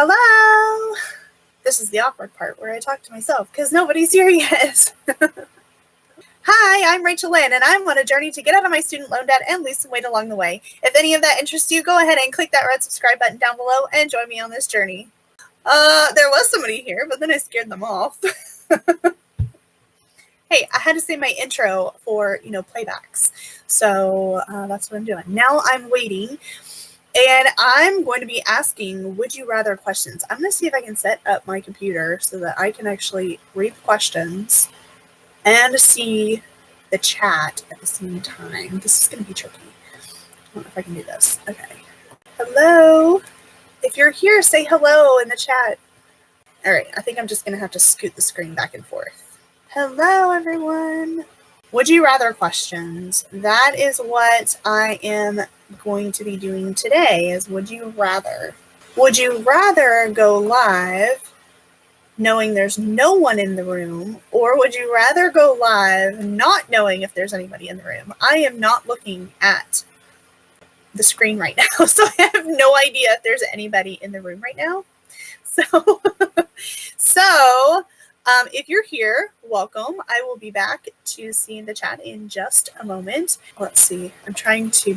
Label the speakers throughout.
Speaker 1: Hello! This is the awkward part where I talk to myself because nobody's here yet. Hi, I'm Rachel Lynn, and I'm on a journey to get out of my student loan debt and lose some weight along the way. If any of that interests you, go ahead and click that red subscribe button down below and join me on this journey. There was somebody here, but then I scared them off. Hey, I had to say my intro for, playbacks. So that's what I'm doing. Now I'm waiting. And I'm going to be asking would you rather questions. I'm going to see if I can set up my computer so that I can actually read the questions and see the chat at the same time. This is going to be tricky. I don't know if I can do this. Okay. Hello. If you're here, say hello in the chat. All right. I think I'm just going to have to scoot the screen back and forth. Hello, everyone. Would you rather questions? That is what I am going to be doing today is would you rather? Would you rather go live knowing there's no one in the room, or would you rather go live not knowing if there's anybody in the room? I am not looking at the screen right now, so I have no idea if there's anybody in the room right now. So if you're here, welcome. I will be back to see the chat in just a moment. Let's see. I'm trying to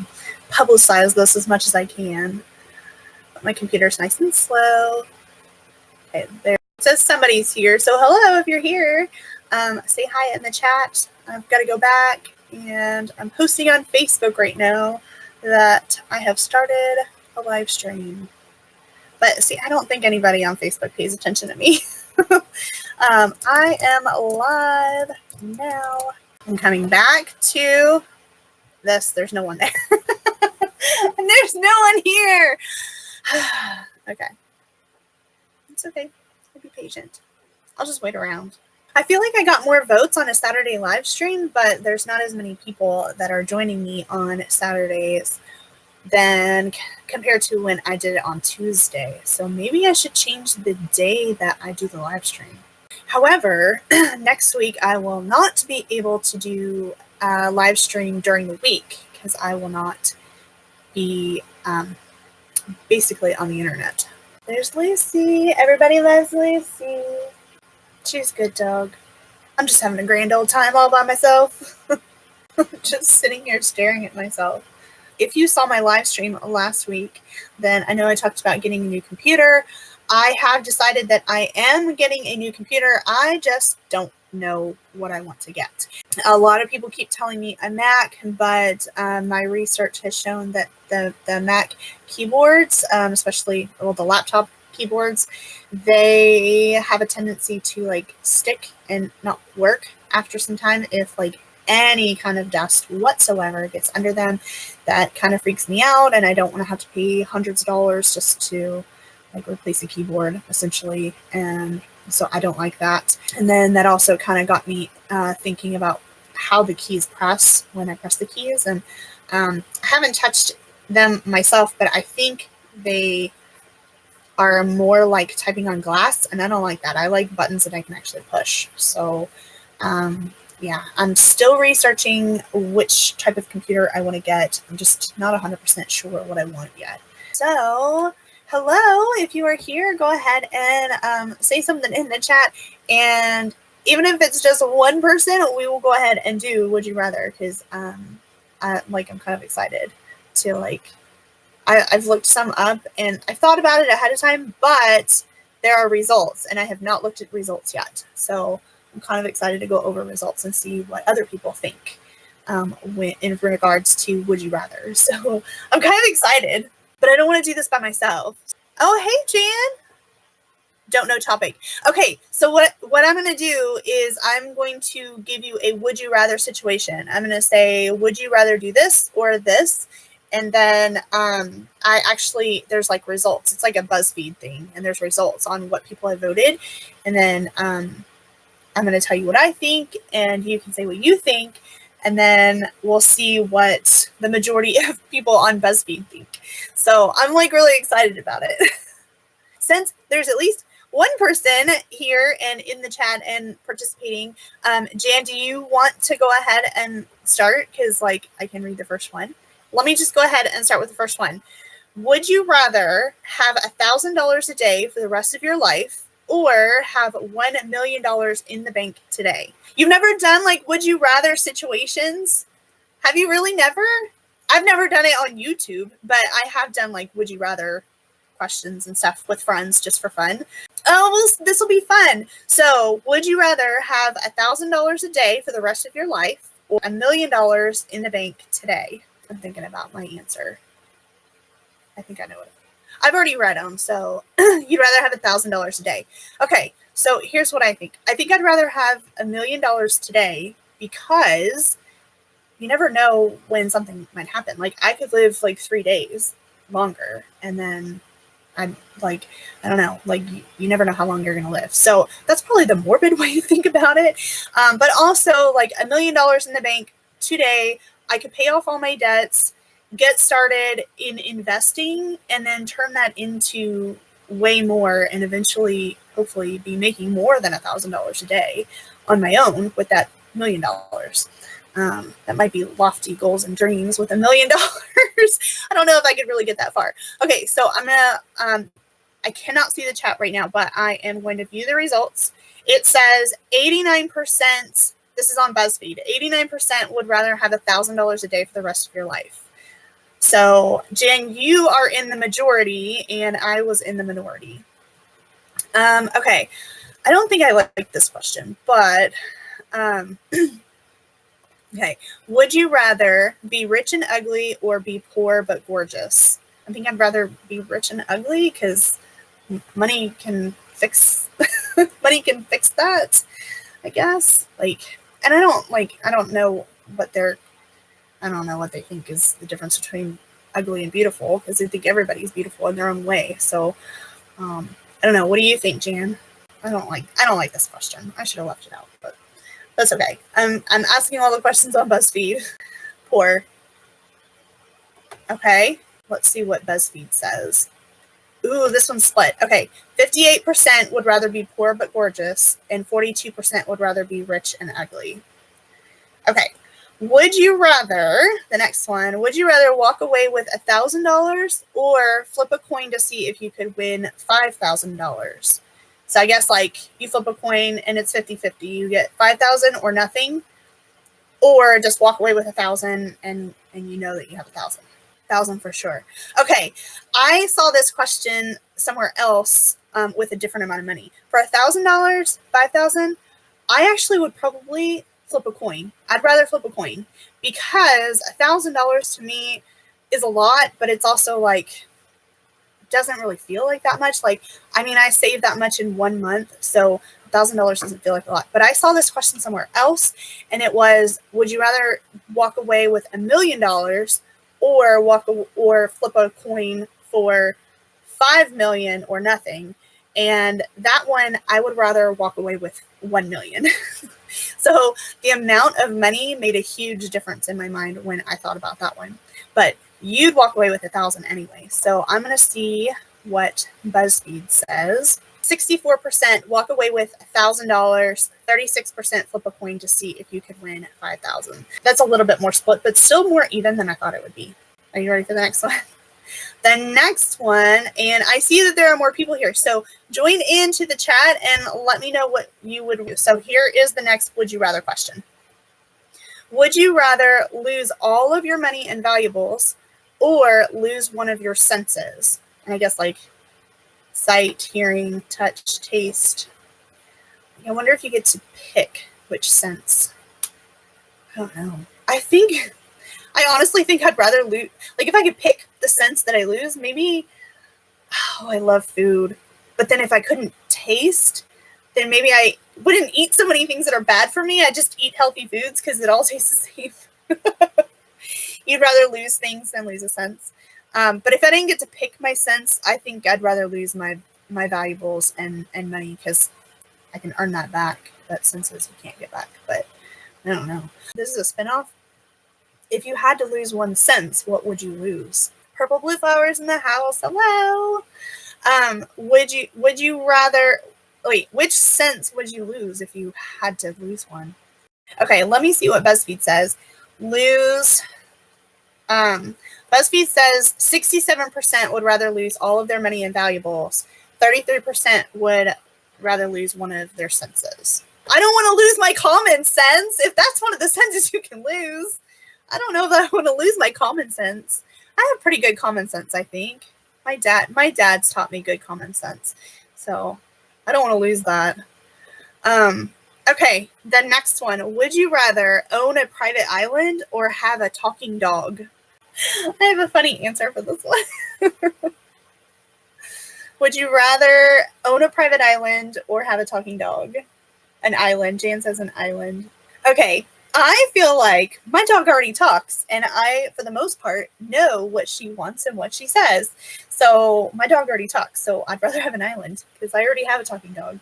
Speaker 1: publicize this as much as I can. But my computer's nice and slow. Okay, there. It says somebody's here. So hello if you're here. Say hi in the chat. I've got to go back. And I'm posting on Facebook right now that I have started a live stream. But see, I don't think anybody on Facebook pays attention to me. I am live now. I'm coming back to this. There's no one there. And there's no one here. Okay. It's okay. I'll be patient. I'll just wait around. I feel like I got more votes on a Saturday live stream, but there's not as many people that are joining me on Saturdays than compared to when I did it on Tuesday. So maybe I should change the day that I do the live stream. However, next week I will not be able to do a live stream during the week because I will not be basically on the internet. There's Lucy. Everybody loves Lucy. She's a good dog. I'm just having a grand old time all by myself. Just sitting here staring at myself. If you saw my live stream last week, then I know I talked about getting a new computer. I have decided that I am getting a new computer. I just don't know what I want to get. A lot of people keep telling me a Mac, but my research has shown that the Mac keyboards, especially the laptop keyboards, they have a tendency to stick and not work after some time if any kind of dust whatsoever gets under them. That kind of freaks me out, and I don't want to have to pay hundreds of dollars just to replace a keyboard essentially, and so I don't like that. And then that also kind of got me thinking about how the keys press when I press the keys, and I haven't touched them myself, but I think they are more like typing on glass, and I don't like that. I like buttons that I can actually push. So yeah, I'm still researching which type of computer I want to get. I'm just not 100% sure what I want yet. So, hello, if you are here, go ahead and say something in the chat. And even if it's just one person, we will go ahead and do Would You Rather, because I'm kind of excited to I've looked some up and I've thought about it ahead of time, but there are results and I have not looked at results yet. So I'm kind of excited to go over results and see what other people think in regards to Would You Rather. So I'm kind of excited, but I don't want to do this by myself. Oh, hey, Jan. Don't know topic. Okay, so what I'm going to do is I'm going to give you a Would You Rather situation. I'm going to say, would you rather do this or this? And then there's results. It's like a BuzzFeed thing, and there's results on what people have voted. And then I'm going to tell you what I think, and you can say what you think, and then we'll see what the majority of people on BuzzFeed think. So I'm really excited about it. Since there's at least one person here and in the chat and participating, Jan, do you want to go ahead and start? Because I can read the first one. Let me just go ahead and start with the first one. Would you rather have $1,000 a day for the rest of your life or have $1 million in the bank today? You've never done like would you rather situations? Have you really never? I've never done it on YouTube, but I have done like would you rather questions and stuff with friends just for fun. Oh, well, this will be fun. So, would you rather have $1,000 a day for the rest of your life or $1 million in the bank today? I'm thinking about my answer. I think I know it. I've already read them, so you'd rather have $1,000 a day. Okay, so here's what I think. I think I'd rather have $1 million today because you never know when something might happen. Like I could live like 3 days longer, and then I'm like, I don't know, like you never know how long you're going to live. So that's probably the morbid way to think about it. But also like $1 million in the bank today, I could pay off all my debts, get started in investing, and then turn that into way more and eventually hopefully be making more than $1,000 a day on my own with that $1 million. That might be lofty goals and dreams with $1 million. I don't know if I could really get that far. Okay, so I'm gonna, I cannot see the chat right now, but I am going to view the results. It says 89%, this is on BuzzFeed, 89% would rather have $1,000 a day for the rest of your life. So, Jen, you are in the majority, and I was in the minority. Okay, I don't think I like this question, but okay. Would you rather be rich and ugly or be poor but gorgeous? I think I'd rather be rich and ugly because money can fix money can fix that, I guess. Like, and I don't know what they think is the difference between ugly and beautiful because I think everybody's beautiful in their own way. So I don't know. What do you think, Jan? I don't like this question. I should have left it out, but that's okay. I'm asking all the questions on BuzzFeed. Poor. Okay, let's see what BuzzFeed says. Ooh, this one's split. Okay, 58% would rather be poor but gorgeous, and 42% would rather be rich and ugly. Okay, would you rather, the next one, would you rather walk away with $1,000 or flip a coin to see if you could win $5,000? So I guess like you flip a coin and it's 50-50. You get 5,000 or nothing, or just walk away with 1,000 and you know that you have 1,000. 1,000 for sure. Okay, I saw this question somewhere else with a different amount of money. For $1,000, 5,000, I actually would probably flip a coin. I'd rather flip a coin because $1,000 to me is a lot, but it's also like doesn't really feel like that much. Like, I mean, I saved that much in 1 month, so $1,000 doesn't feel like a lot. But I saw this question somewhere else, and it was, would you rather walk away with $1 million or flip a coin for 5 million or nothing? And that one, I would rather walk away with 1 million. So the amount of money made a huge difference in my mind when I thought about that one. But you'd walk away with 1,000 anyway. So I'm going to see what BuzzFeed says. 64% walk away with $1,000, 36% flip a coin to see if you could win 5,000. That's a little bit more split, but still more even than I thought it would be. Are you ready for the next one? The next one, and I see that there are more people here, so join into the chat and let me know what you would do. So here is the next would you rather question. Would you rather lose all of your money and valuables or lose one of your senses? And I guess like sight, hearing, touch, taste. I wonder if you get to pick which sense. I don't know. I honestly think I'd rather lose, like if I could pick the sense that I lose, maybe, I love food. But then if I couldn't taste, then maybe I wouldn't eat so many things that are bad for me. I just eat healthy foods because it all tastes the same. You'd rather lose things than lose a sense. But if I didn't get to pick my sense, I think I'd rather lose my valuables and money because I can earn that back. But senses you can't get back. But I don't know. This is a spinoff. If you had to lose one sense, what would you lose? Purple blue flowers in the house. Hello. Would you rather, which sense would you lose if you had to lose one? Okay, let me see what BuzzFeed says. Lose BuzzFeed says 67% would rather lose all of their money and valuables. 33% would rather lose one of their senses. I don't want to lose my common sense. If that's one of the senses you can lose, I don't know if I want to lose my common sense. I have pretty good common sense, I think. My dad's taught me good common sense. So I don't want to lose that. Okay, the next one. Would you rather own a private island or have a talking dog? I have a funny answer for this one. Would you rather own a private island or have a talking dog? An island. Jan says an island. Okay, I feel like my dog already talks, and I, for the most part, know what she wants and what she says. So my dog already talks, so I'd rather have an island because I already have a talking dog.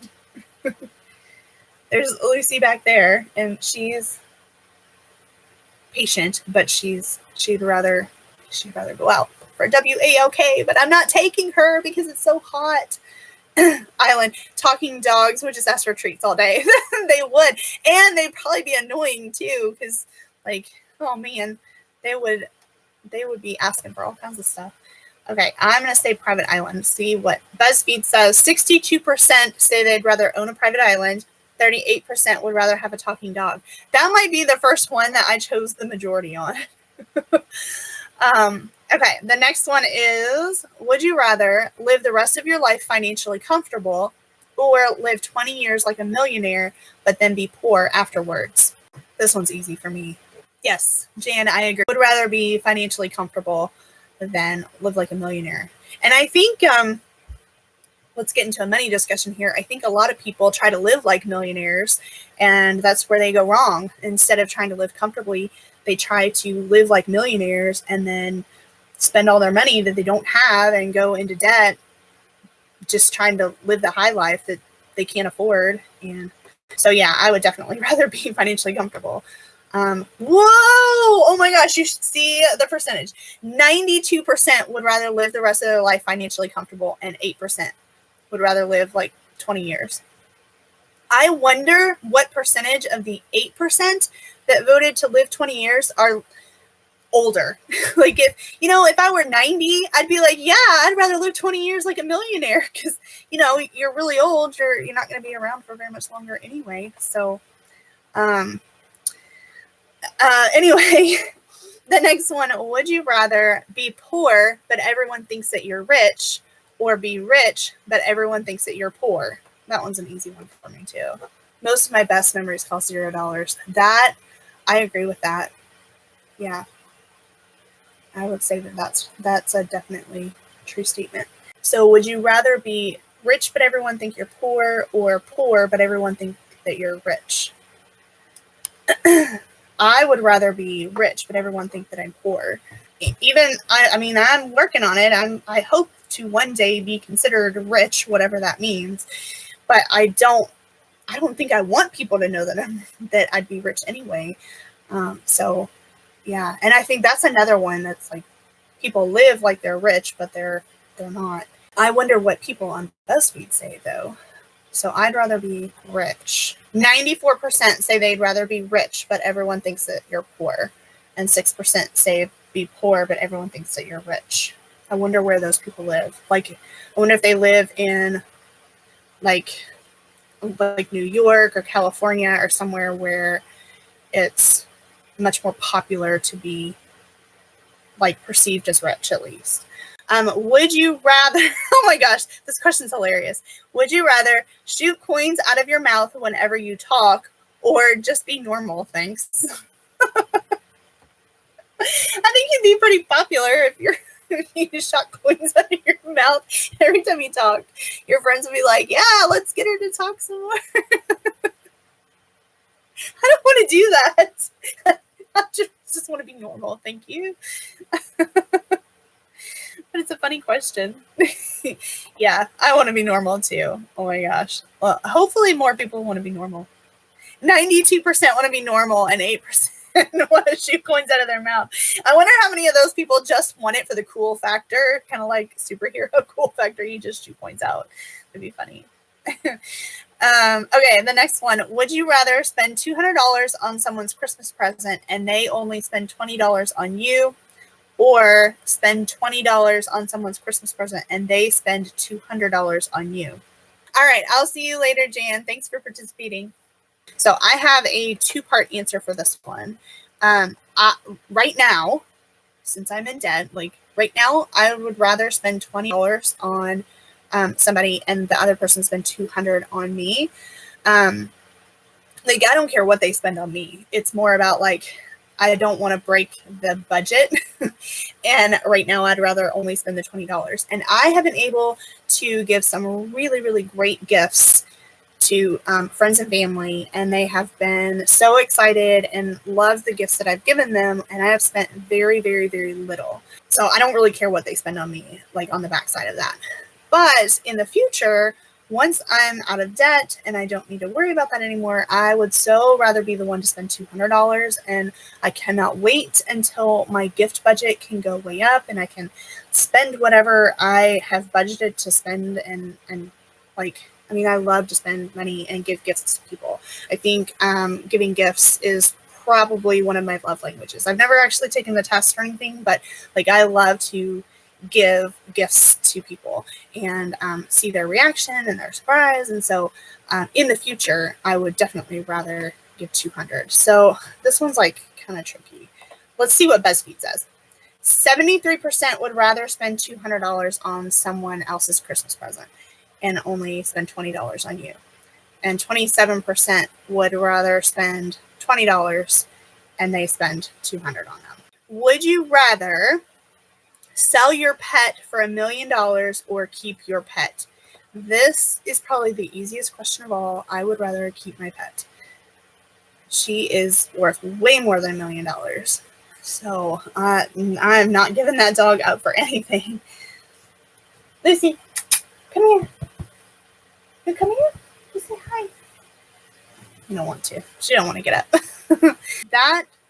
Speaker 1: There's Lucy back there, and she's patient, but she'd rather go out for WALK, but I'm not taking her because it's so hot. Island. Talking dogs would just ask for treats all day. They would, and they'd probably be annoying too, because like, oh man, they would be asking for all kinds of stuff. Okay, I'm gonna say private island. See what BuzzFeed says. 62% say they'd rather own a private island. 38% would rather have a talking dog. That might be the first one that I chose the majority on. Okay, the next one is, would you rather live the rest of your life financially comfortable or live 20 years like a millionaire, but then be poor afterwards? This one's easy for me. Yes, Jan, I agree. Would rather be financially comfortable than live like a millionaire. And I think, let's get into a money discussion here. I think a lot of people try to live like millionaires, and that's where they go wrong. Instead of trying to live comfortably, they try to live like millionaires and then spend all their money that they don't have and go into debt, just trying to live the high life that they can't afford. And so, yeah, I would definitely rather be financially comfortable. Whoa! Oh my gosh, you should see the percentage. 92% would rather live the rest of their life financially comfortable, and 8% would rather live like 20 years. I wonder what percentage of the 8% that voted to live 20 years are older. Like, if I were 90, I'd be like, yeah, I'd rather live 20 years like a millionaire, because you're really old, you're not going to be around for very much longer anyway. So anyway, the next one, would you rather be poor but everyone thinks that you're rich, or be rich but everyone thinks that you're poor? That one's an easy one for me too. Most of my best memories cost $0. That, I agree with that. Yeah, I would say that's a definitely true statement. So would you rather be rich but everyone think you're poor, or poor but everyone think that you're rich? I would rather be rich but everyone think that I'm poor. Even I mean, I'm working on it. I hope to one day be considered rich, whatever that means. But I don't think I want people to know that I'd be rich anyway. So yeah, and I think that's another one that's like, people live like they're rich, but they're not. I wonder what people on BuzzFeed say though. So I'd rather be rich. 94% say they'd rather be rich, but everyone thinks that you're poor. And 6% say be poor, but everyone thinks that you're rich. I wonder where those people live. Like, I wonder if they live in like New York or California or somewhere where it's much more popular to be like perceived as rich, at least. Would you rather, oh my gosh, this question's hilarious. Would you rather shoot coins out of your mouth whenever you talk, or just be normal? Thanks. I think you'd be pretty popular if you shot coins out of your mouth every time you talk. Your friends would be like, yeah, let's get her to talk some more. I don't want to do that. I just want to be normal. Thank you. But it's a funny question. Yeah, I want to be normal too. Oh my gosh. Well, hopefully more people want to be normal. 92% want to be normal and 8% want to shoot coins out of their mouth. I wonder how many of those people just want it for the cool factor, kind of like superhero cool factor. You just shoot coins out. It'd be funny. Okay, the next one. Would you rather spend $200 on someone's Christmas present and they only spend $20 on you, or spend $20 on someone's Christmas present and they spend $200 on you? All right, I'll see you later, Jan. Thanks for participating. So I have a two-part answer for this one. Right now, since I'm in debt, like right now, I would rather spend $20 on somebody and the other person spend $200 on me. Like, I don't care what they spend on me. It's more about like, I don't want to break the budget. And right now I'd rather only spend the $20. And I have been able to give some really, really great gifts to friends and family. And they have been so excited and love the gifts that I've given them. And I have spent very, very, very little. So I don't really care what they spend on me, like on the backside of that. But in the future, once I'm out of debt and I don't need to worry about that anymore, I would so rather be the one to spend $200. And I cannot wait until my gift budget can go way up and I can spend whatever I have budgeted to spend. And like, I mean, I love to spend money and give gifts to people. I think giving gifts is probably one of my love languages. I've never actually taken the test or anything, but like, I love to give gifts to people and see their reaction and their surprise. And so in the future, I would definitely rather give 200. So this one's like kind of tricky. Let's see what BuzzFeed says. 73% would rather spend $200 on someone else's Christmas present and only spend $20 on you. And 27% would rather spend $20 and they spend $200 on them. Would you rather sell your pet for $1 million or keep your pet? This is probably the easiest question of all. I would rather keep my pet. She is worth way more than $1 million. So I'm not giving that dog up for anything. Lucy, come here. You come here. You say hi. You don't want to. She don't want to get up.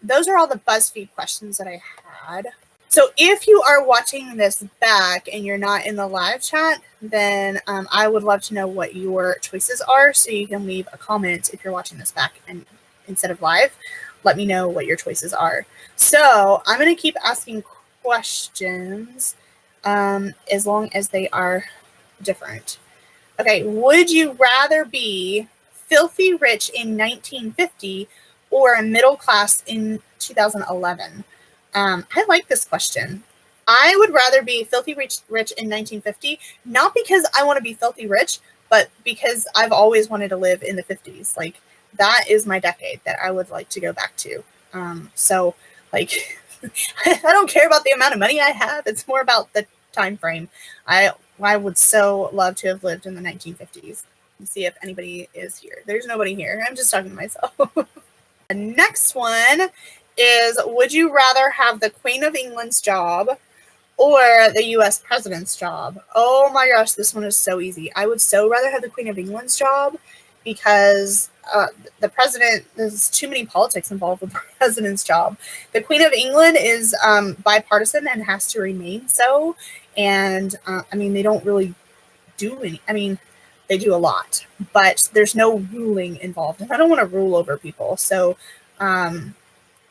Speaker 1: Those are all the BuzzFeed questions that I had. So if you are watching this back and you're not in the live chat, then I would love to know what your choices are. So you can leave a comment if you're watching this back and instead of live, let me know what your choices are. So I'm going to keep asking questions as long as they are different. Okay, would you rather be filthy rich in 1950 or middle class in 2011? I like this question. I would rather be filthy rich in 1950, not because I want to be filthy rich, but because I've always wanted to live in the 50s. Like, that is my decade that I would like to go back to. So, like, I don't care about the amount of money I have. It's more about the time frame. I would so love to have lived in the 1950s. Let's see if anybody is here. There's nobody here. I'm just talking to myself. The next one is, would you rather have the Queen of England's job or the US president's job? Oh my gosh, this one is so easy. I would so rather have the Queen of England's job because the president, there's too many politics involved with the president's job. The Queen of England is bipartisan and has to remain so. And I mean, they don't really do any, I mean, they do a lot, but there's no ruling involved. And I don't want to rule over people. So,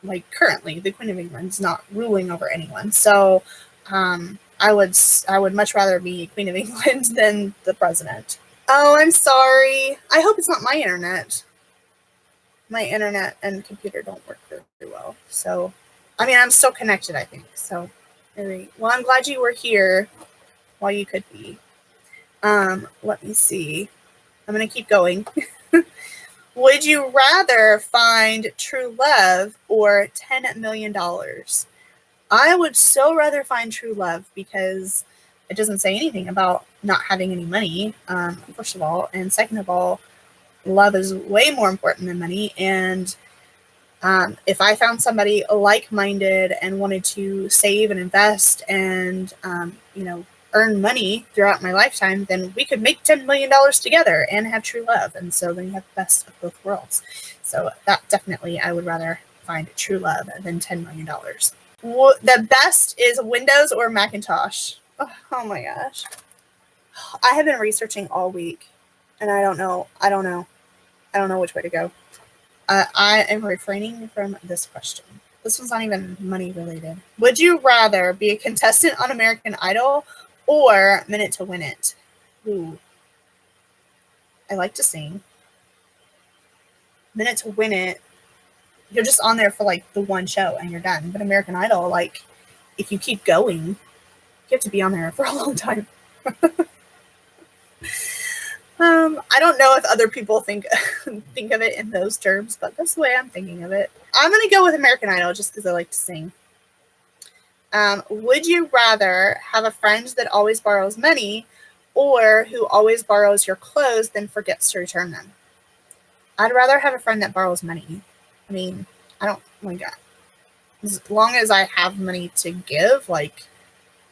Speaker 1: like currently, the Queen of England's not ruling over anyone. So I would much rather be Queen of England than the president. Oh, I'm sorry. I hope it's not my internet. My internet and computer don't work very well. So, I mean, I'm still connected, I think. So, well, I'm glad you were here while you could be. Let me see. I'm going to keep going. Would you rather find true love or $10 million? I would so rather find true love because it doesn't say anything about not having any money, first of all. And second of all, love is way more important than money. And if I found somebody like-minded and wanted to save and invest and, earn money throughout my lifetime, then we could make $10 million together and have true love. And so then you have the best of both worlds. So that definitely, I would rather find true love than $10 million. The best is Windows or Macintosh. Oh my gosh. I have been researching all week and I don't know which way to go. I am refraining from this question. This one's not even money related. Would you rather be a contestant on American Idol or Minute to Win It? Ooh. I like to sing. Minute to Win It, you're just on there for like the one show and you're done. But American Idol, like, if you keep going, you have to be on there for a long time. I don't know if other people think of it in those terms, but that's the way I'm thinking of it. I'm going to go with American Idol just because I like to sing. Would you rather have a friend that always borrows money or who always borrows your clothes then forgets to return them? I'd rather have a friend that borrows money. I mean, I don't, oh my God. As long as I have money to give, like,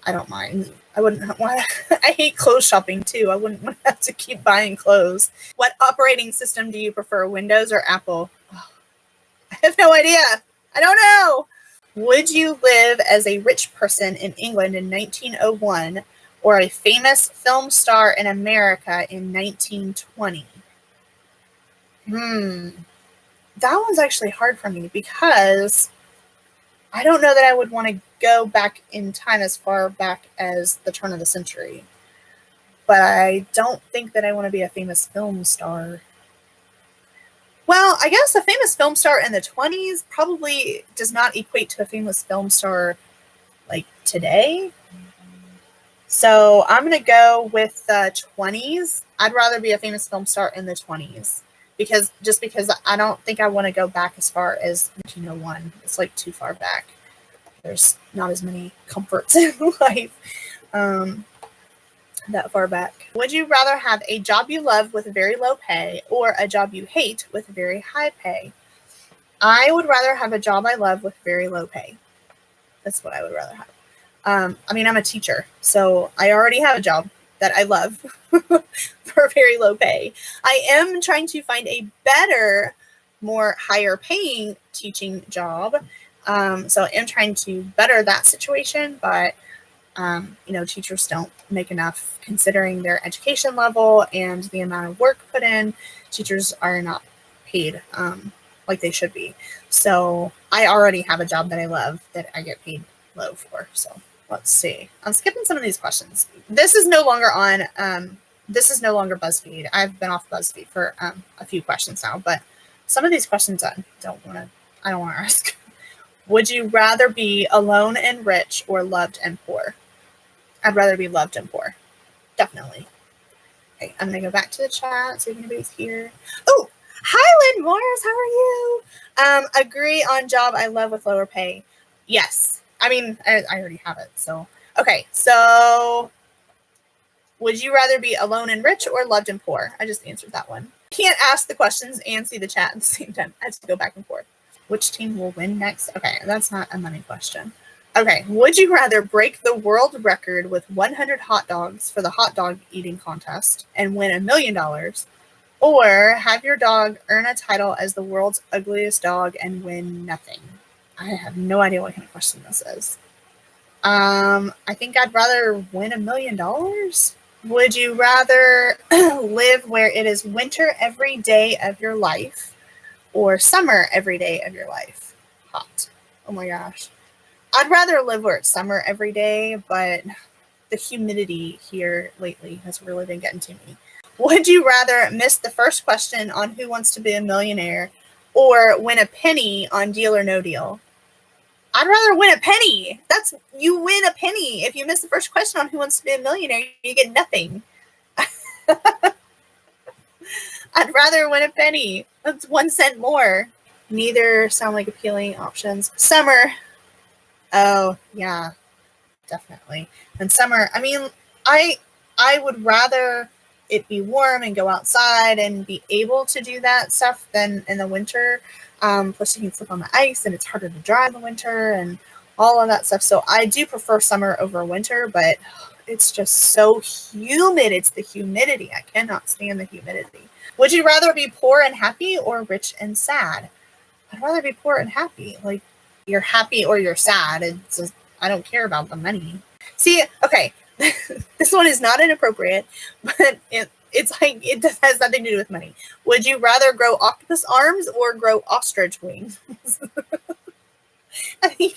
Speaker 1: I don't mind. I wouldn't want to, I hate clothes shopping too. I wouldn't want to have to keep buying clothes. What operating system do you prefer, Windows or Apple? Oh, I have no idea. I don't know. Would you live as a rich person in England in 1901 or a famous film star in America in 1920? That one's actually hard for me because I don't know that I would want to go back in time as far back as the turn of the century. But I don't think that I want to be a famous film star. Well, I guess a famous film star in the 20s probably does not equate to a famous film star like today. So I'm going to go with the 20s. I'd rather be a famous film star in the 20s. Because I don't think I want to go back as far as 1901. It's like too far back. There's not as many comforts in life that far back. Would you rather have a job you love with very low pay or a job you hate with very high pay? I would rather have a job I love with very low pay. That's what I would rather have. I mean, I'm a teacher, so I already have a job that I love for very low pay. I am trying to find a better, more higher paying teaching job. So I am trying to better that situation, but teachers don't make enough considering their education level and the amount of work put in. Teachers are not paid like they should be. So I already have a job that I love that I get paid low for. So let's see. I'm skipping some of these questions. This is no longer on, this is no longer BuzzFeed. I've been off BuzzFeed for a few questions now, but some of these questions I don't want to ask. Would you rather be alone and rich or loved and poor? I'd rather be loved and poor. Definitely. Okay, I'm going to go back to the chat, see if anybody's here. Oh, hi, Lynn Morris. How are you? Agree on job I love with lower pay. Yes. I mean, I already have it. So, okay. So, would you rather be alone and rich or loved and poor? I just answered that one. Can't ask the questions and see the chat at the same time. I have to go back and forth. Which team will win next? Okay, that's not a money question. Okay, would you rather break the world record with 100 hot dogs for the hot dog eating contest and win $1 million, or have your dog earn a title as the world's ugliest dog and win nothing? I have no idea what kind of question this is. I think I'd rather win $1 million. Would you rather live where it is winter every day of your life or summer every day of your life? Hot. Oh my gosh. I'd rather live where it's summer every day, but the humidity here lately has really been getting to me. Would you rather miss the first question on Who Wants to Be a Millionaire or win a penny on Deal or No Deal? I'd rather win a penny. You win a penny. If you miss the first question on Who Wants to Be a Millionaire, you get nothing. I'd rather win a penny. That's 1 cent more. Neither sound like appealing options. Summer. Oh, yeah, definitely. And summer, I mean, I would rather it be warm and go outside and be able to do that stuff than in the winter. Plus you can slip on the ice and it's harder to drive in the winter and all of that stuff. So I do prefer summer over winter, but it's just so humid. It's the humidity. I cannot stand the humidity. Would you rather be poor and happy or rich and sad? I'd rather be poor and happy. Like, you're happy or you're sad. It's just, I don't care about the money. See, okay, this one is not inappropriate, but it's like it has nothing to do with money. Would you rather grow octopus arms or grow ostrich wings? I think,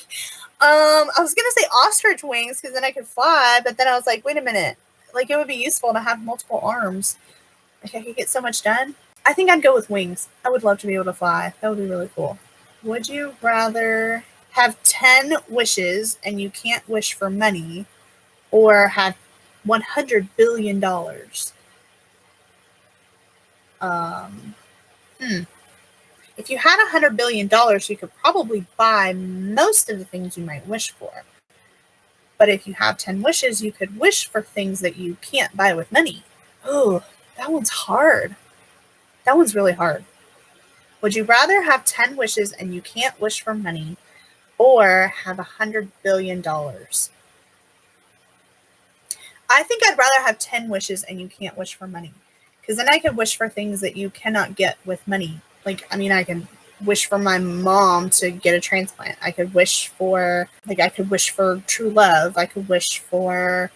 Speaker 1: I was gonna say ostrich wings because then I could fly, but then I was like, wait a minute, like it would be useful to have multiple arms. Like I could get so much done. I think I'd go with wings. I would love to be able to fly. That would be really cool. Would you rather have 10 wishes and you can't wish for money, or have $100 billion? Um, If you had $100 billion, you could probably buy most of the things you might wish for. But if you have 10 wishes, you could wish for things that you can't buy with money. Oh, that one's hard. That one's really hard. Would you rather have 10 wishes and you can't wish for money, or have $100 billion? I think I'd rather have 10 wishes and you can't wish for money. Because then I could wish for things that you cannot get with money. Like, I mean, I can wish for my mom to get a transplant. I could wish for, I could wish for true love. I could wish for,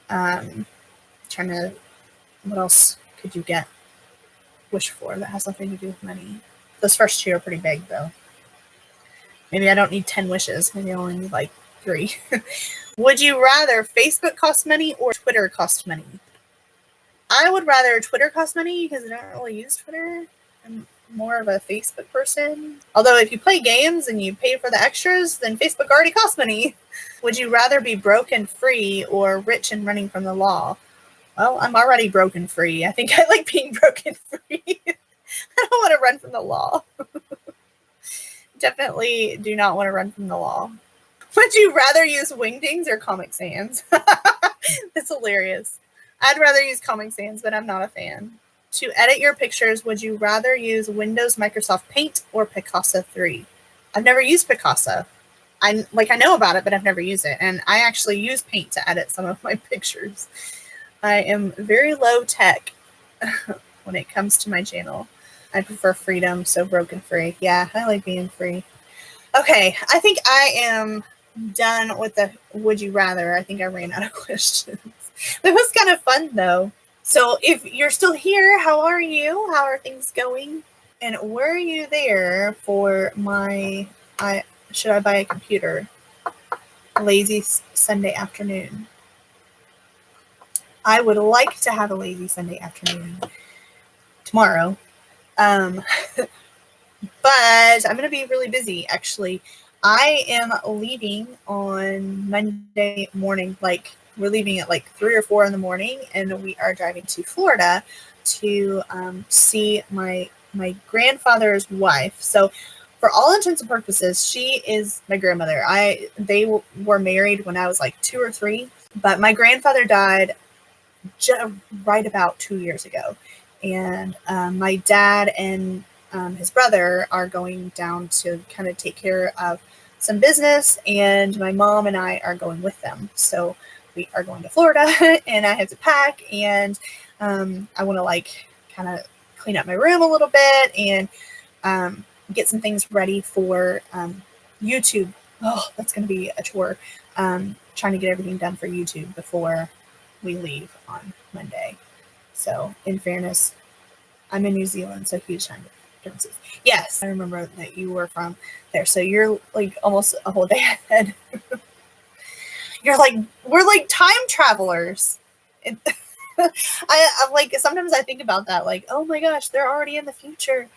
Speaker 1: what else could you wish for that has nothing to do with money? Those first two are pretty big, though. Maybe I don't need 10 wishes. Maybe I only need, 3. Would you rather Facebook cost money or Twitter cost money? I would rather Twitter cost money because I don't really use Twitter. I'm more of a Facebook person. Although if you play games and you pay for the extras, then Facebook already costs money. Would you rather be broke and free or rich and running from the law? Well, I'm already broken free. I think I like being broken free. I don't want to run from the law. Definitely do not want to run from the law. Would you rather use Wingdings or Comic Sans? That's hilarious. I'd rather use Comic Sans, but I'm not a fan. To edit your pictures, would you rather use Windows Microsoft Paint or Picasa 3? I've never used Picasa. I know about it, but I've never used it. And I actually use Paint to edit some of my pictures. I am very low tech when it comes to my channel. I prefer freedom, so broken free. Yeah, I like being free. Okay, I think I am done with the would you rather. I think I ran out of questions. It was kind of fun, though. So if you're still here, how are you? How are things going? And were you there for my should I buy a computer? Lazy Sunday afternoon. I would like to have a lazy Sunday afternoon tomorrow. But I'm going to be really busy, actually. I am leaving on Monday morning. We're leaving at 3 or 4 in the morning, and we are driving to Florida to see my grandfather's wife. So for all intents and purposes, she is my grandmother. They were married when I was 2 or 3, but my grandfather died right about 2 years ago. And my dad and his brother are going down to kind of take care of some business, and my mom and I are going with them. So we are going to Florida, and I have to pack, and I want to kind of clean up my room a little bit and get some things ready for YouTube. Oh, that's going to be a chore. Trying to get everything done for YouTube before we leave on Monday. So in fairness, I'm in New Zealand, so huge time differences. Yes, I remember that you were from there. So you're almost a whole day ahead. We're time travelers. I sometimes I think about that, oh my gosh, they're already in the future.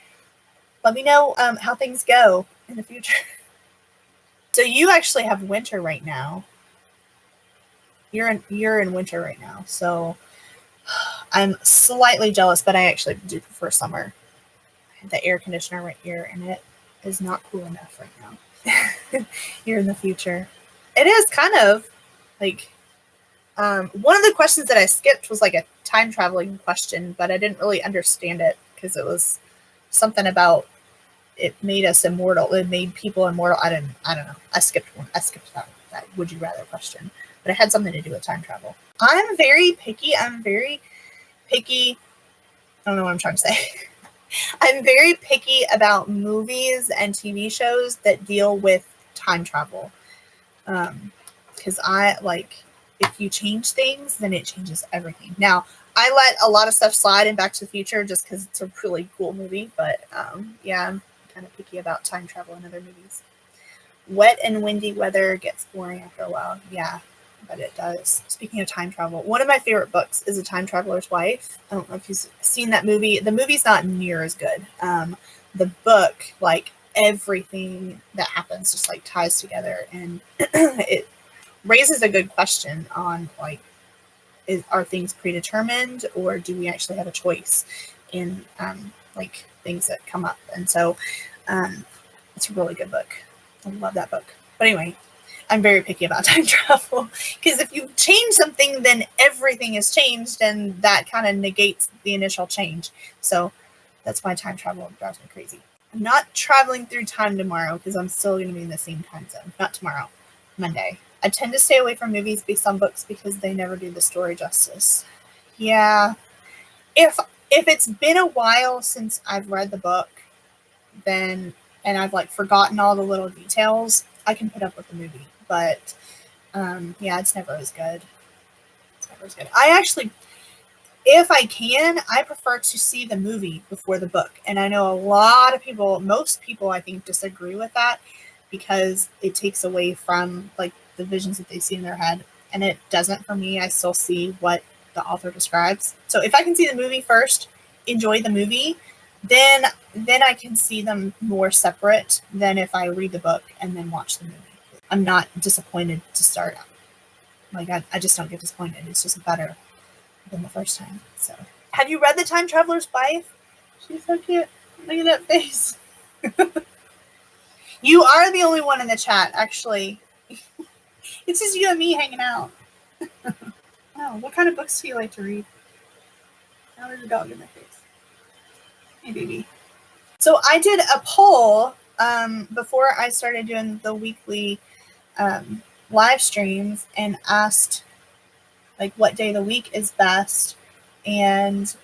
Speaker 1: Let me know how things go in the future. So you actually have winter right now. You're in winter right now, so I'm slightly jealous, but I actually do prefer summer. The air conditioner right here, and it is not cool enough right now. You're in the future. It is kind of one of the questions that I skipped was a time traveling question, but I didn't really understand it because it was something about it made us immortal. It made people immortal. I don't know. I skipped that would you rather question, but it had something to do with time travel. I'm very picky. I don't know what I'm trying to say. I'm very picky about movies and TV shows that deal with time travel. Because if you change things, then it changes everything. Now, I let a lot of stuff slide in Back to the Future just because it's a really cool movie. But yeah, I'm kind of picky about time travel in other movies. Wet and windy weather gets boring after a while. Yeah, but it does. Speaking of time travel, one of my favorite books is A Time Traveler's Wife. I don't know if you've seen that movie. The movie's not near as good. The book, like everything that happens just like ties together, and it raises a good question on like, are things predetermined, or do we actually have a choice in like things that come up? And so it's a really good book. I love that book. But anyway, I'm very picky about time travel, because if you change something, then everything is changed, and that kind of negates the initial change. So that's why time travel drives me crazy. I'm not traveling through time tomorrow because I'm still going to be in the same time zone. Not tomorrow, Monday. I tend to stay away from movies based on books because they never do the story justice. Yeah. If it's been a while since I've read the book, then, and I've like forgotten all the little details, I can put up with the movie. But yeah, it's never as good. It's never as good. I actually, if I can, I prefer to see the movie before the book. And I know a lot of people, most people I think, disagree with that because it takes away from like the visions that they see in their head. And it doesn't for me. I still see what the author describes. So if I can see the movie first, enjoy the movie, then I can see them more separate than if I read the book and then watch the movie. I'm not disappointed to start. Like I just don't get disappointed. It's just better than the first time. So have you read The Time Traveler's Wife? She's so cute. Look at that face. You are the only one in the chat, actually. It's just you and me hanging out. Oh, what kind of books do you like to read? Now there's a dog in my face. Hey, baby. So I did a poll before I started doing the weekly live streams and asked like what day of the week is best, and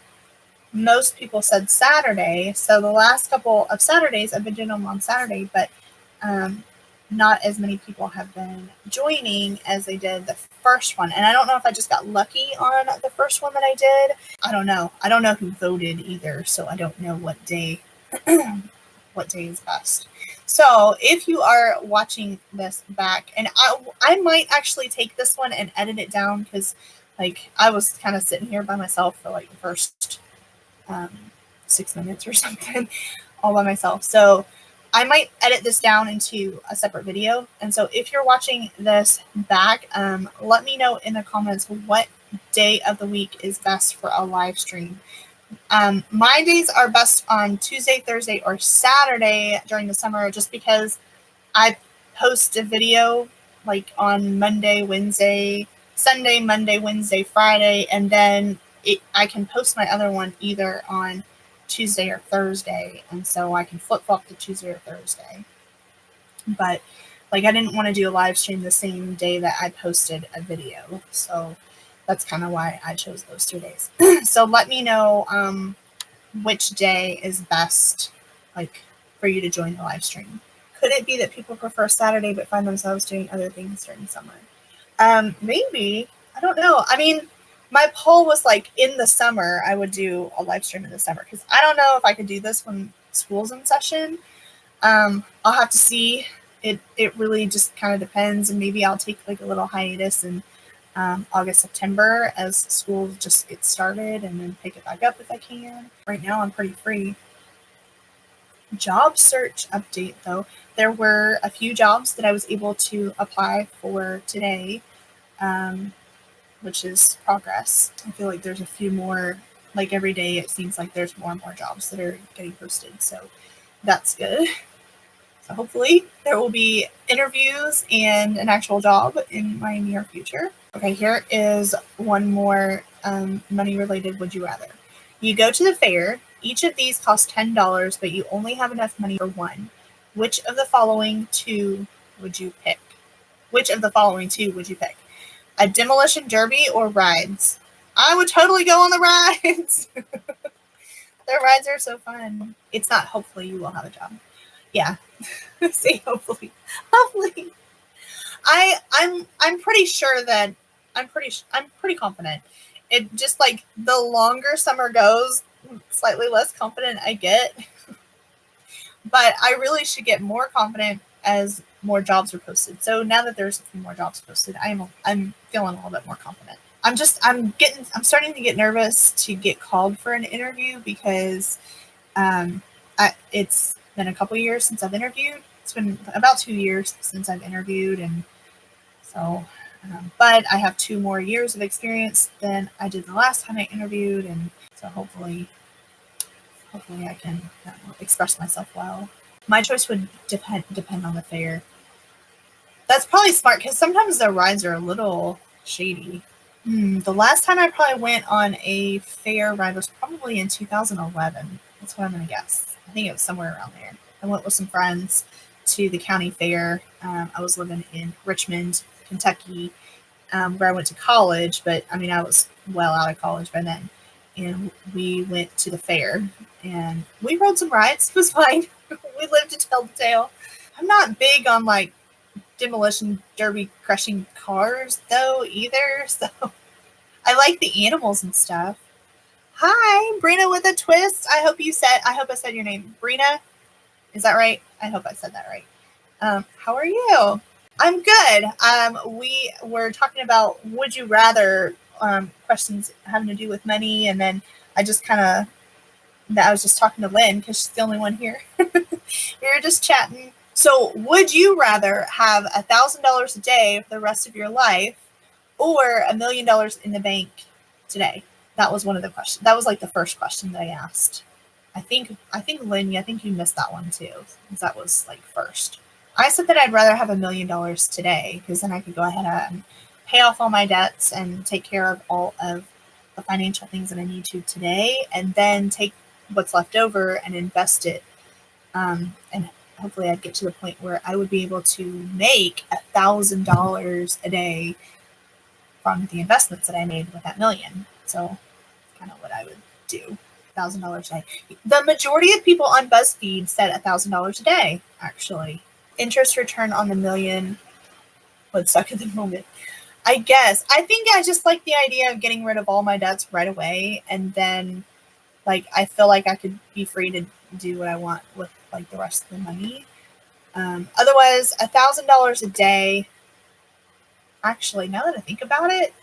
Speaker 1: most people said Saturday. So the last couple of Saturdays I've been doing them on Saturday, but not as many people have been joining as they did the first one. And I don't know if I just got lucky on the first one that I did. I don't know who voted either, so I don't know what day what day is best. So if you are watching this back, and I might actually take this one and edit it down, because like I was kind of sitting here by myself for like the first 6 minutes or something all by myself. So I might edit this down into a separate video. And so if you're watching this back, let me know in the comments what day of the week is best for a live stream. My days are best on Tuesday, Thursday, or Saturday during the summer, just because I post a video like on Monday, Wednesday, Sunday, Monday, Wednesday, Friday, and then I can post my other one either on Tuesday or Thursday, and so I can flip-flop to Tuesday or Thursday. But like I didn't want to do a live stream the same day that I posted a video, so that's kind of why I chose those 2 days. So let me know which day is best like for you to join the live stream. Could it be that people prefer Saturday but find themselves doing other things during summer? Maybe. I don't know. I mean, my poll was like in the summer, I would do a live stream in the summer, because I don't know if I could do this when school's in session. I'll have to see. It really just kind of depends, and maybe I'll take like a little hiatus in August, September as school just gets started, and then pick it back up if I can. Right now I'm pretty free. Job search update though. There were a few jobs that I was able to apply for today, which is progress. I feel like there's a few more, like every day it seems like there's more and more jobs that are getting posted, so that's good. So hopefully there will be interviews and an actual job in my near future. Okay, here is one more money related would you rather. You go to the fair. Each of these costs $10, but you only have enough money for one. Which of the following two would you pick? Which of the following two would you pick? A demolition derby or rides? I would totally go on the rides. The rides are so fun. It's not hopefully you will have a job. Yeah. See, hopefully. I'm pretty sure that I'm pretty confident. It just like the longer summer goes, slightly less confident I get. But I really should get more confident as more jobs were posted. So now that there's a few more jobs posted, I'm feeling a little bit more confident. I'm starting to get nervous to get called for an interview because it's been a couple years since I've interviewed. It's been about 2 years since I've interviewed, and so, but I have 2 more years of experience than I did the last time I interviewed, and so hopefully I can express myself well. My choice would depend on the fare. That's probably smart because sometimes the rides are a little shady. The last time I probably went on a fair ride was probably in 2011. That's what I'm going to guess. I think it was somewhere around there. I went with some friends to the county fair. I was living in Richmond, Kentucky, where I went to college, but I mean, I was well out of college by then. And we went to the fair and we rode some rides. It was fine. We lived to tell the tale. I'm not big on like demolition derby crushing cars though either, so I like the animals and stuff. Hi, Brina with a twist. I hope I said your name. Brina, is that right? I hope I said that right. How are you? I'm good. We were talking about would you rather questions having to do with money, and then I was just talking to Lynn because she's the only one here. We were just chatting. So would you rather have $1,000 a day for the rest of your life or $1 million in the bank today? That was one of the questions. That was like the first question that I asked. I think Lynn, I think you missed that one too, because that was like first. I said that I'd rather have $1 million today because then I could go ahead and pay off all my debts and take care of all of the financial things that I need to today, and then take what's left over and invest it. And hopefully I'd get to the point where I would be able to make $1,000 a day from the investments that I made with that million. So that's kind of what I would do. $1,000 a day. The majority of people on BuzzFeed said $1,000 a day, actually. Interest return on the million would suck at the moment. I guess. I think I just like the idea of getting rid of all my debts right away, and then like I feel like I could be free to do what I want with like the rest of the money. Otherwise, $1,000 a day. Actually, now that I think about it,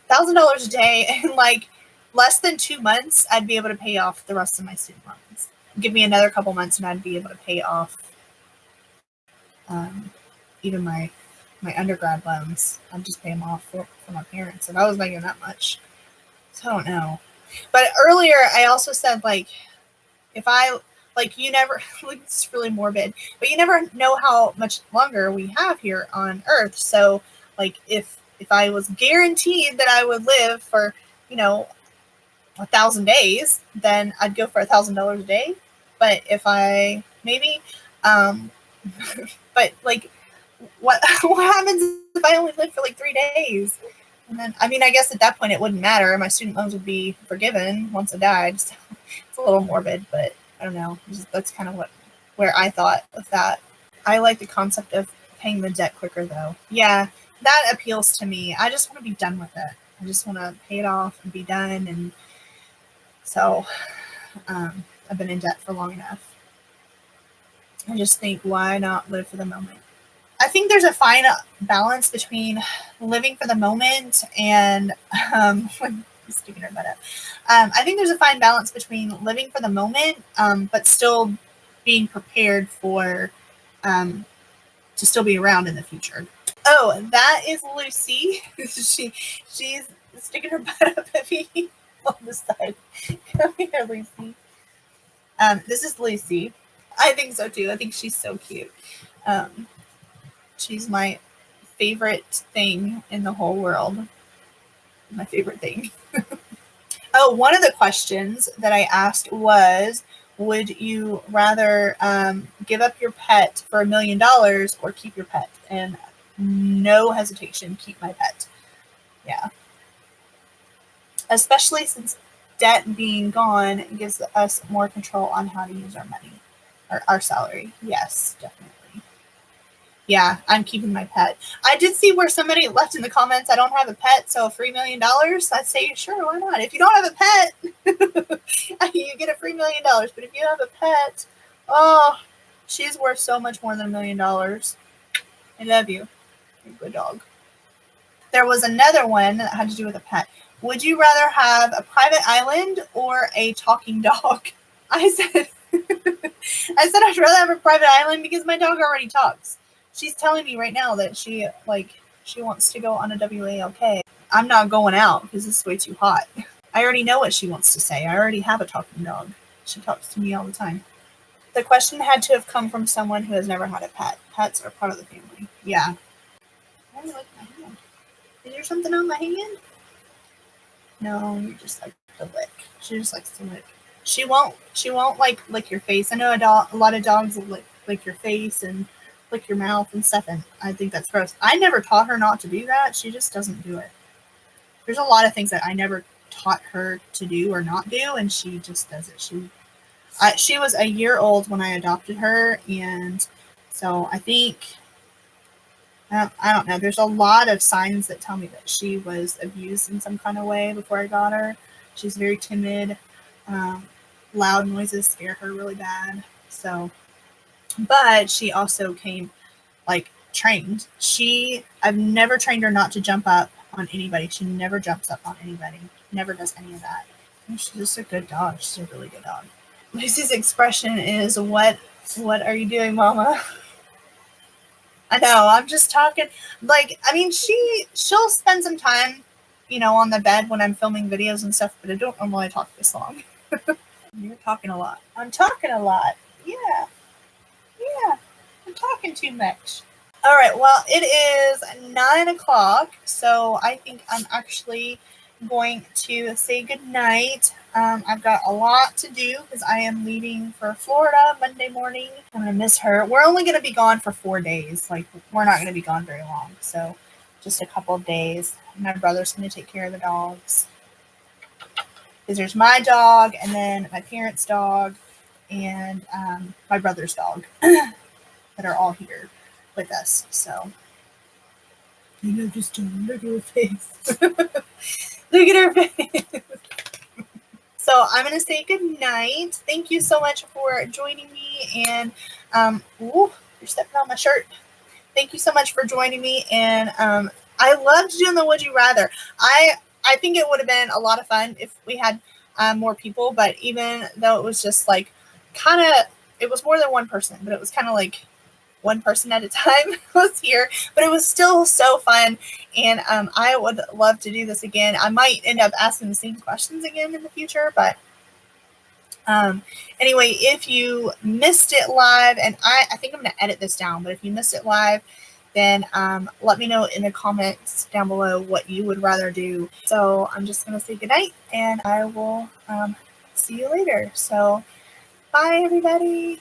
Speaker 1: $1,000 a day in like less than 2 months, I'd be able to pay off the rest of my student loans. Give me another couple months, and I'd be able to pay off even my undergrad loans. I'd just pay them off for my parents if I was making that much. So I don't know. But earlier, I also said like if I like you never like it's really morbid, but you never know how much longer we have here on Earth. So like if I was guaranteed that I would live for 1,000 days, then I'd go for $1,000 a day. But if I maybe, but like what happens if I only live for like 3 days? And then I mean I guess at that point it wouldn't matter. My student loans would be forgiven once I died. So it's a little morbid, but I don't know. That's kind of where I thought of that. I like the concept of paying the debt quicker though. Yeah, that appeals to me. I just want to be done with it. I just want to pay it off and be done. And so I've been in debt for long enough. I just think, why not live for the moment? I think there's a fine balance between living for the moment and sticking her butt up. I think there's a fine balance between living for the moment, but still being prepared for to still be around in the future. Oh, that is Lucy. She's sticking her butt up at me on the side. Come here, Lucy. This is Lucy. I think so too. I think she's so cute. She's my favorite thing in the whole world. My favorite thing. Oh, one of the questions that I asked was, would you rather give up your pet for $1 million or keep your pet? And no hesitation, keep my pet. Yeah. Especially since debt being gone gives us more control on how to use our money, or our salary. Yes, definitely. Yeah, I'm keeping my pet. I did see where somebody left in the comments, I don't have a pet, so a free $1 million. I'd say, sure, why not? If you don't have a pet, you get a free $1 million. But if you have a pet, oh, she's worth so much more than $1 million. I love you. You're a good dog. There was another one that had to do with a pet. Would you rather have a private island or a talking dog? I said, I'd rather have a private island because my dog already talks. She's telling me right now that she wants to go on a WALK. I'm not going out because it's way too hot. I already know what she wants to say. I already have a talking dog. She talks to me all the time. The question had to have come from someone who has never had a pet. Pets are part of the family. Yeah. Why do you like my hand? Is there something on my hand? No, you just like to lick. She just likes to lick. She won't like lick your face. I know a lot of dogs will lick your face and lick your mouth and stuff, and I think that's gross. I never taught her not to do that. She just doesn't do it. There's a lot of things that I never taught her to do or not do, and she just does it. She was a year old when I adopted her, and so I think, I don't know, there's a lot of signs that tell me that she was abused in some kind of way before I got her. She's very timid. Loud noises scare her really bad. So, but she also came trained. I've never trained her not to jump up on anybody. She never jumps up on anybody. Never does any of that. She's just a good dog. She's a really good dog. Lucy's expression is, what are you doing, Mama? I know, I'm just talking. She'll spend some time, on the bed when I'm filming videos and stuff, but I don't normally talk this long. You're talking a lot. I'm talking a lot. Yeah. I'm talking too much. All right, well, it is 9 o'clock, so I think I'm actually going to say goodnight. I've got a lot to do because I am leaving for Florida Monday morning. I'm going to miss her. We're only going to be gone for 4 days. We're not going to be gone very long, so just a couple of days. My brother's going to take care of the dogs. Because there's my dog, and then my parents' dog, and my brother's dog that are all here with us. So, just look at her face. Look at her face. So I'm going to say good night. Thank you so much for joining me. And, you're stepping on my shirt. Thank you so much for joining me. And I loved doing the Would You Rather. I think it would have been a lot of fun if we had more people. But even though it was just it was more than one person, but it was kind of like one person at a time was here, but it was still so fun. And I would love to do this again. I might end up asking the same questions again in the future, but anyway, if you missed it live, and I think I'm going to edit this down, but if you missed it live, then let me know in the comments down below what you would rather do. So I'm just going to say goodnight, and I will see you later. So bye, everybody.